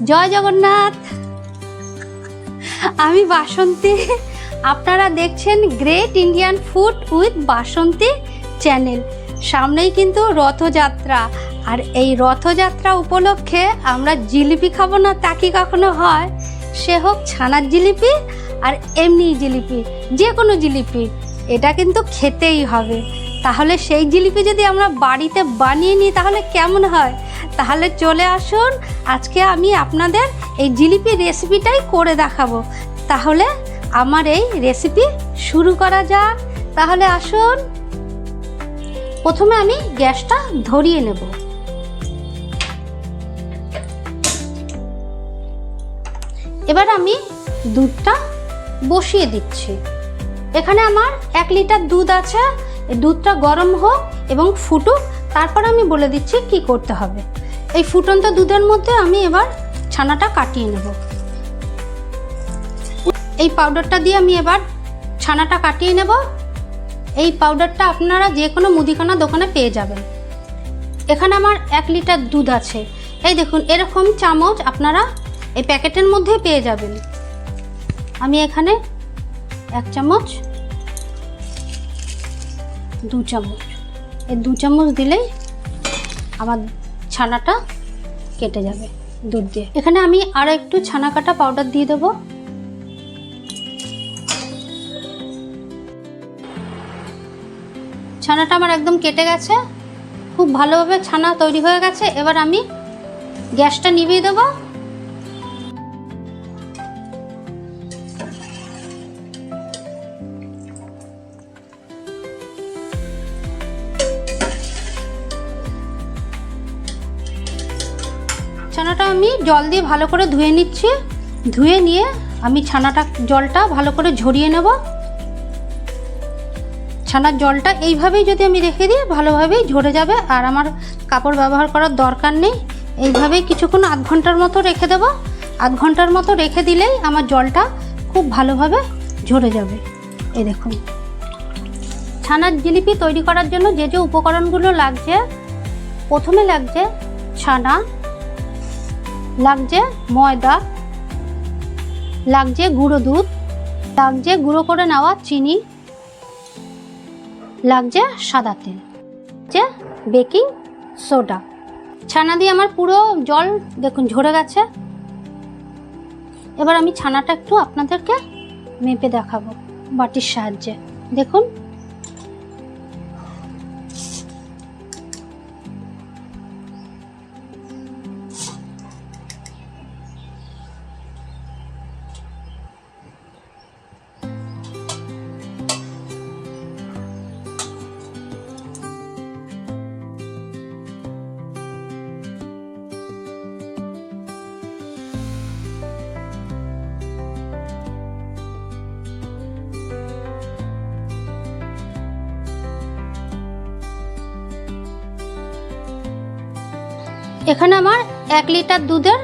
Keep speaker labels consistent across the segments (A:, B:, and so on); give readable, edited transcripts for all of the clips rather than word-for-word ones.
A: জয় জগন্নাথ। আমি বাসন্তী, আপনারা দেখছেন great Indian food with Basanti channel. সামনেই কিন্তু রথযাত্রা, আর এই রথযাত্রা উপলক্ষে আমরা জিলিপি খাবো না তা কি কখনো হয়? সে হোক ছানার জিলিপি আর এমনি জিলিপি, যে কোনো জিলিপি, এটা কিন্তু খেতেই হবে। তাহলে সেই জিলিপি যদি আমরা বাড়িতে বানিয়ে নিই তাহলে কেমন হয়? তাহলে চলে আসুন, আজকে আমি আপনাদের এই জিলিপি রেসিপিটাই করে দেখাবো। তাহলে আমার এই রেসিপি শুরু করা যাক। তাহলে আসুন, প্রথমে আমি গ্যাসটা ধরিয়ে নেব। এবার আমি দুধটা বসিয়ে দিচ্ছি। এখানে আমার 1 লিটার দুধ আছে। এই দুধটা গরম হোক এবং ফুটুক, তারপর আমি বলে দিচ্ছি কি করতে হবে। এই ফুটন্ত দুধের মধ্যে আমি এবার ছানাটা কাটিয়ে নেব। এই পাউডারটা দিয়ে আমি এবার ছানাটা কাটিয়ে নেব। এই পাউডারটা আপনারা যে কোনো মুদিখানা দোকানে পেয়ে যাবেন। এখানে আমার 1 লিটার দুধ আছে। এই দেখুন, এরকম চামচ আপনারা এই প্যাকেটের মধ্যেই পেয়ে যাবেন। আমি এখানে 1 চামচ, 2 চামচ, এই 2 চামচ দিলেই আমার ছানাটা কেটে যাবে দুধ দিয়ে। এখানে আমি আরও একটু ছানা কাটা পাউডার দিয়ে দেবো। ছানাটা আমার একদম কেটে গেছে, খুব ভালোভাবে ছানা তৈরি হয়ে গেছে। এবার আমি গ্যাসটা নিভিয়ে দেবো। ছানাটা আমি জল দিয়ে ভালো করে ধুয়ে নিচ্ছি। ধুয়ে নিয়ে আমি জলটা ভালো করে ঝরিয়ে নেব। ছানার জলটা এইভাবেই যদি আমি রেখে দিই ভালোভাবেই ঝরে যাবে, আর আমার কাপড় ব্যবহার করার দরকার নেই। এইভাবেই কিছুক্ষণ আধ ঘন্টার মতো রেখে দেবো। আধ ঘন্টার মতো রেখে দিলেই আমার জলটা খুব ভালোভাবে ঝরে যাবে। এই দেখুন, ছানার জিলিপি তৈরি করার জন্য যে যে উপকরণগুলো লাগছে, প্রথমে লাগছে ছানা, লাগছে ময়দা, লাগছে গুঁড়ো দুধ, লাগছে গুঁড়ো করে নেওয়া চিনি, লাগছে সাদা তেল, লাগছে বেকিং সোডা। ছানা দিয়ে আমার পুরো জল দেখুন ঝরে গেছে। এবার আমি ছানাটা একটু আপনাদেরকে মেপে দেখাবো বাটির সাহায্যে। দেখুন, এখানে আমার 1 লিটার দুধের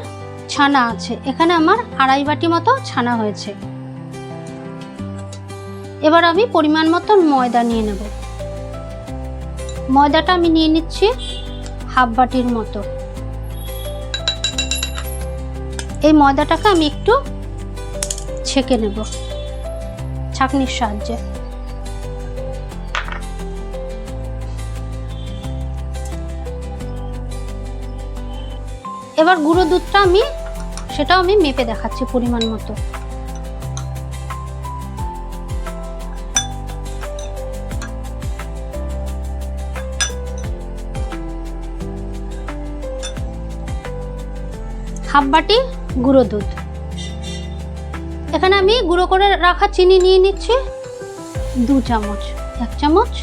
A: ছানা আছে। এখানে আমার 2.5 বাটি মতো ছানা হয়েছে। এবার আমি পরিমাণ মতো ময়দা নিয়ে নেব। ময়দাটা আমি নিয়ে নিচ্ছি 1/2 বাটির মতো। এই ময়দাটাকে আমি একটু ছেঁকে নেব ছাঁকনির সাহায্যে। এবার গুঁড়ো দুধটা সেটাও আমি মেপে দেখাচ্ছি পরিমাণ মতো। হাফ বাটি গুঁড়ো দুধ। এখানে আমি গুঁড়ো করে রাখা চিনি নিয়ে নিচ্ছি 2 চামচ, 1 চামচ,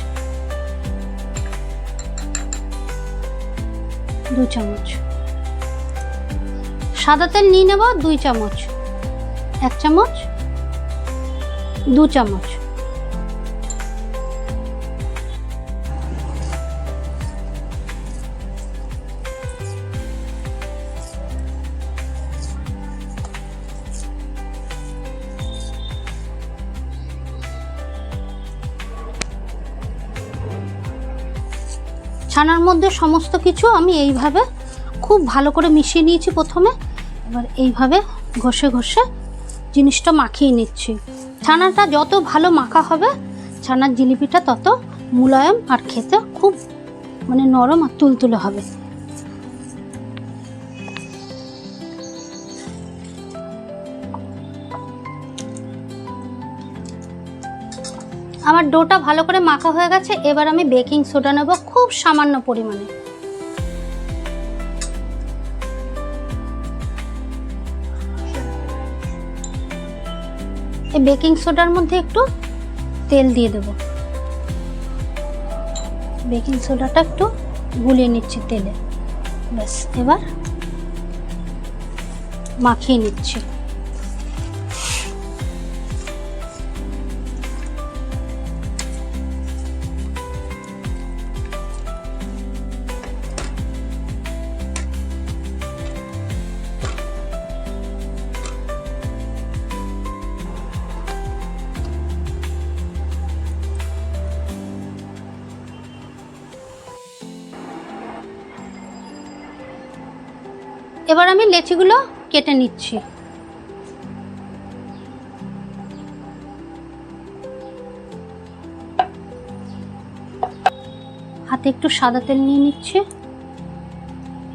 A: 2 চামচ। সাদা তেল নিয়ে নেব 2 চামচ, 1 চামচ, 2 চামচ। ছানার মধ্যে সমস্ত কিছু আমি এইভাবে খুব ভালো করে মিশিয়ে নিয়েছি প্রথমে। এবার এইভাবে ঘষে ঘষে জিনিসটা মাখিয়ে নিচ্ছি। ছানাটা যত ভালো মাখা হবে ছানার জিলিপিটা তত মুলায়ম আর খেতে খুব মানে নরম আর তুলতুলে হবে। আমার ডোটা ভালো করে মাখা হয়ে গেছে। এবার আমি বেকিং সোডা নেব খুব সামান্য পরিমাণে। এই বেকিং সোডার মধ্যে একটু তেল দিয়ে দেব। বেকিং সোডাটা একটু গুলিয়ে নিচ্ছি তেলে। ব্যাস, এবার মাখিয়ে নিচ্ছি। এবার আমি লেচিগুলো কেটে নিচ্ছি। হাতে একটু সাদা তেল নিয়ে নিচ্ছি,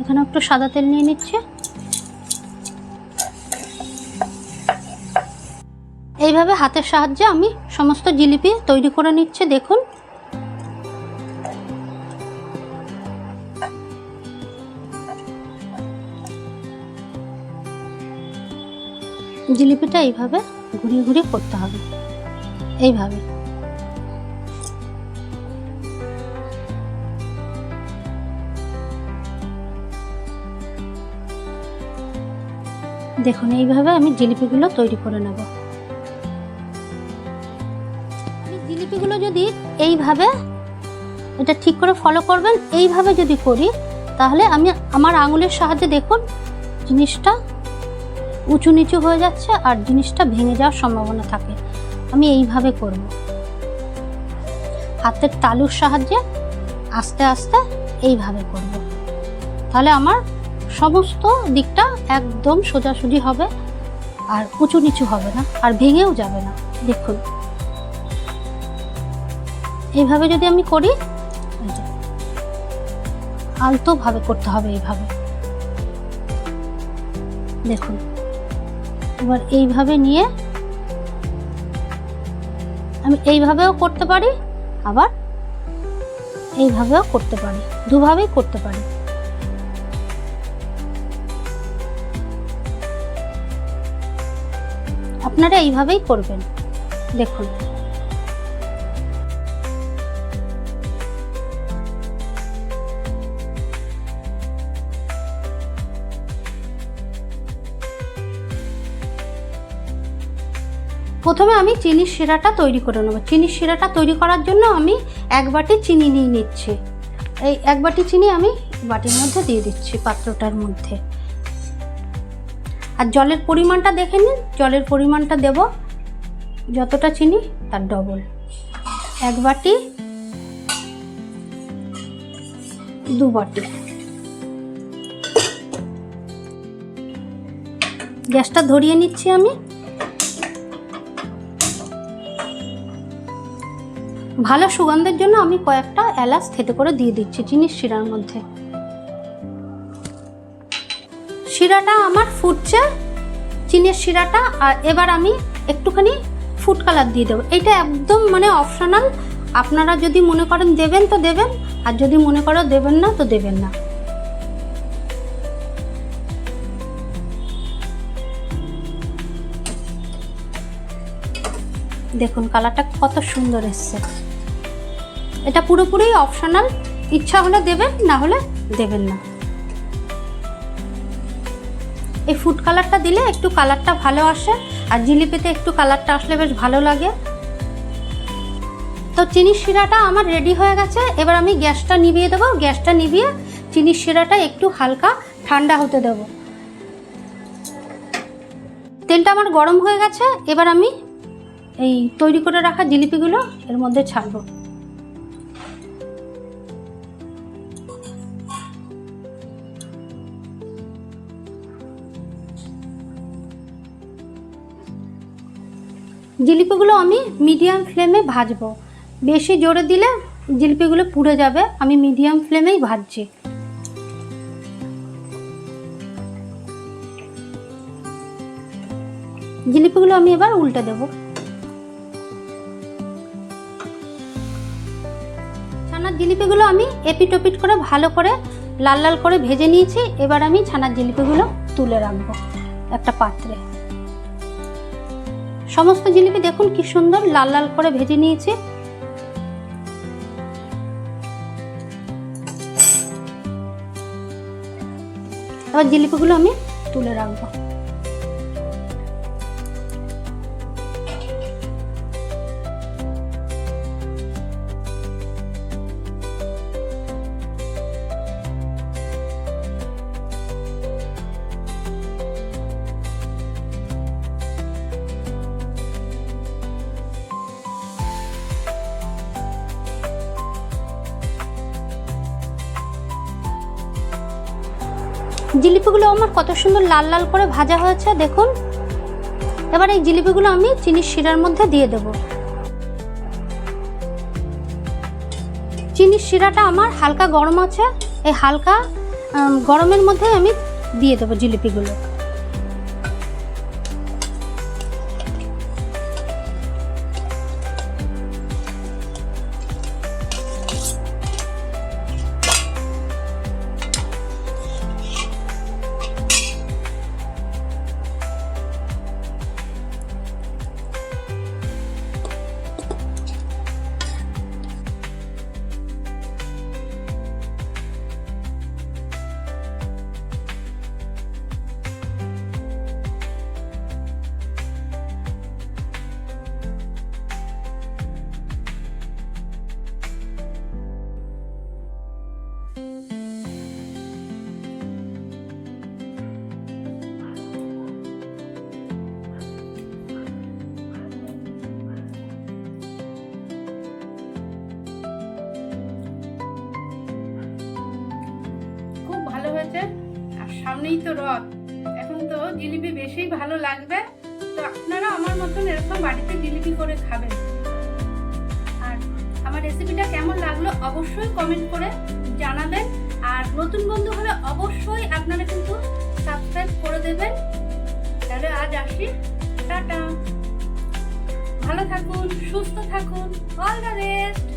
A: এখানে একটু সাদা তেল নিয়ে নিচ্ছি। এইভাবে হাতের সাহায্যে আমি সমস্ত জিলিপি তৈরি করে নিচ্ছি। দেখুন, জিলিপিটা এইভাবে ঘুরিয়ে ঘুরিয়ে করতে হবে। এইভাবে দেখুন, এইভাবে আমি জিলিপিগুলো তৈরি করে নেব। জিলিপিগুলো যদি এইভাবে, এটা ঠিক করে ফলো করবেন, এইভাবে যদি করি তাহলে আমি আমার আঙুলের সাহায্যে দেখুন জিনিসটা উঁচু নিচু হয়ে যাচ্ছে আর জিনিসটা ভেঙে যাওয়ার সম্ভাবনা থাকে। আমি এইভাবে করব, হাতের তালুর সাহায্যে আস্তে আস্তে এইভাবে করব। তাহলে আমার সমস্ত দিকটা একদম সোজাসুজি হবে আর উঁচু নিচু হবে না আর ভেঙেও যাবে না। দেখুন, এইভাবে যদি আমি করি, আলতোভাবে করতে হবে এইভাবে। দেখুন, এবার এইভাবে নিয়ে আমি এইভাবেও করতে পারি, আবার এইভাবেও করতে পারি, দুভাবেই করতে পারি। আপনারা এইভাবেই করবেন। দেখুন, প্রথমে আমি চিনির শিরাটা তৈরি করে নেব। চিনির শিরাটা তৈরি করার জন্য আমি 1 বাটি চিনি নিয়ে নিচ্ছি। এই 1 বাটি চিনি আমি বাটির মধ্যে দিয়ে দিচ্ছি, পাত্রটার মধ্যে। আর জলের পরিমাণটা দেখে নিন, জলের পরিমাণটা দেব যতটা চিনি তার ডবল। 1 বাটি 2 বাটি। গ্যাসটা ধরিয়ে নিচ্ছি আমি। ভালো সুগন্ধের জন্য আমি কয়েকটা এলাচ থেতে করে দিয়ে দিচ্ছি চিনির শিরার মধ্যে। শিরাটা আমার ফুটছে, চিনির শিরাটা। আর এবার আমি একটুখানি ফুড কালার দিয়ে দেবো। এটা একদম মানে অপশনাল, আপনারা যদি মনে করেন দেবেন তো দেবেন, আর যদি মনে করো দেবেন না তো দেবেন না। দেখুন কালারটা কত সুন্দর এসছে। এটা পুরোপুরি অপশনাল, ইচ্ছা হলে দেবেন, না হলে দেবেন না। এই ফুড কালারটা দিলে একটু কালারটা ভালো আসে, আর জিলিপিতে একটু কালারটা আসলে বেশ ভালো লাগে। তো চিনির শিরাটা আমার রেডি হয়ে গেছে। এবার আমি গ্যাসটা নিভিয়ে দেবো। গ্যাসটা নিভিয়ে চিনির শিরাটা একটু হালকা ঠান্ডা হতে দেব। তেলটা আমার গরম হয়ে গেছে। এবার আমি এই তৈরি করে রাখা জিলিপিগুলো এর মধ্যে ছাড়বো। জিলিপিগুলো আমি মিডিয়াম ফ্লেমে ভাজবো, বেশি জোরে দিলে জিলিপিগুলো পুড়ে যাবে। আমি মিডিয়াম ফ্লেমেই ভাজছি। জিলিপিগুলো আমি এবার উল্টে দেব। ছানার জিলিপিগুলো আমি এপিট ওপিট করে ভালো করে লাল লাল করে ভেজে নিয়েছি। এবার আমি ছানার জিলিপিগুলো তুলে রাখবো একটা পাত্রে। সমস্ত জিলিপি দেখুন কি সুন্দর লাল লাল করে ভেজে নিয়েছি। এবার জিলিপিগুলো আমি তুলে রাখবো। জিলিপিগুলো আমার কত সুন্দর লাল লাল করে ভাজা হয়েছে দেখুন। এবার এই জিলিপিগুলো আমি চিনির শিরার মধ্যে দিয়ে দেব। চিনির শিরাটা আমার হালকা গরম আছে, এই হালকা গরমের মধ্যে আমি দিয়ে দেবো জিলিপিগুলো। আর সামনেই তো রথ, এখন তো জিলিপি বেশি ভালো লাগবে। তো আপনারা আমার মতন এরকম বাড়িতে জিলিপি করে খাবেন। আর আমার রেসিপিটা কেমন লাগলো অবশ্যই কমেন্ট করে জানাবেন। আর নতুন বন্ধু হলে অবশ্যই আপনারা কিন্তু সাবস্ক্রাইব করে দেবেন। তাহলে আজ আসি, টাটা, ভালো থাকুন, সুস্থ থাকুন, অল দ্য বেস্ট।